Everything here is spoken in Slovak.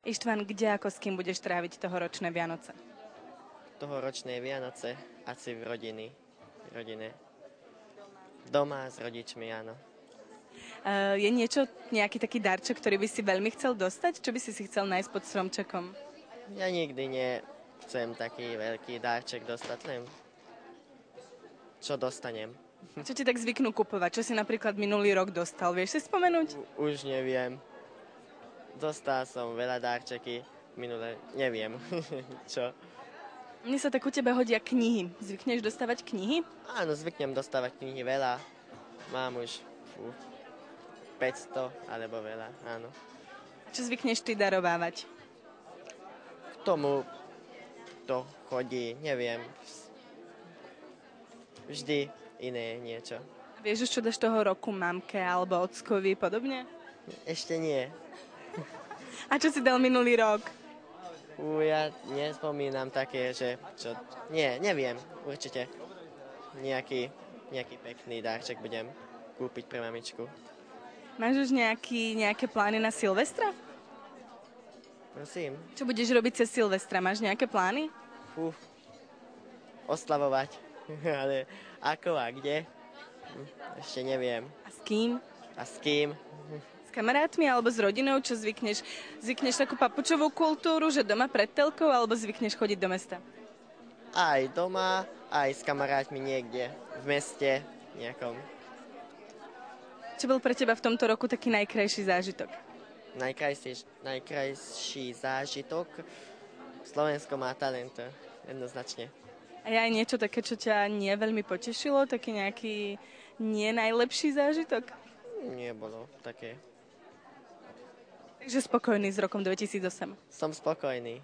Ištván, kde ako s kým budeš tráviť tohoročné Vianoce? Tohoročné Vianoce asi v rodine. Doma s rodičmi, áno. Je niečo, nejaký taký darček, ktorý by si veľmi chcel dostať? Čo by si chcel nájsť pod stromčekom? Ja nikdy nechcem taký veľký darček dostať, len čo dostanem. Čo ti tak zvyknú kupovať? Čo si napríklad minulý rok dostal? Vieš si spomenúť? Už neviem. Dostal som veľa darčeky, minule neviem, čo. Mne sa tak u teba hodia knihy. Zvykneš dostávať knihy? Áno, zvyknem dostávať knihy veľa. Mám už 500 alebo veľa, áno. A čo zvykneš ty darovávať? K tomu to chodí, neviem, vždy iné niečo. Vieš už, čo dáš toho roku mamke alebo ockovi podobne? Ešte nie. A čo si dal minulý rok? Ja nespomínam také, že čo... Nie, neviem, určite. Nejaký pekný darček budem kúpiť pre mamičku. Máš už nejaké plány na Silvestra? Prosím. Čo budeš robiť cez Silvestra? Máš nejaké plány? Oslavovať. Ale ako a kde? Ešte neviem. A s kým? A s kým? S kamarátmi alebo s rodinou? Čo zvykneš? Zvykneš takú papučovú kultúru, že doma pred telkou, alebo zvykneš chodiť do mesta? Aj doma, aj s kamarátmi niekde. V meste nejakom. Čo bol pre teba v tomto roku taký najkrajší zážitok? Najkrajší zážitok? Slovensko má talent, jednoznačne. A je aj niečo také, čo ťa nie veľmi potešilo? Taký nejaký nie najlepší zážitok? Nebolo také. Takže spokojný s rokom 2008. Som spokojný.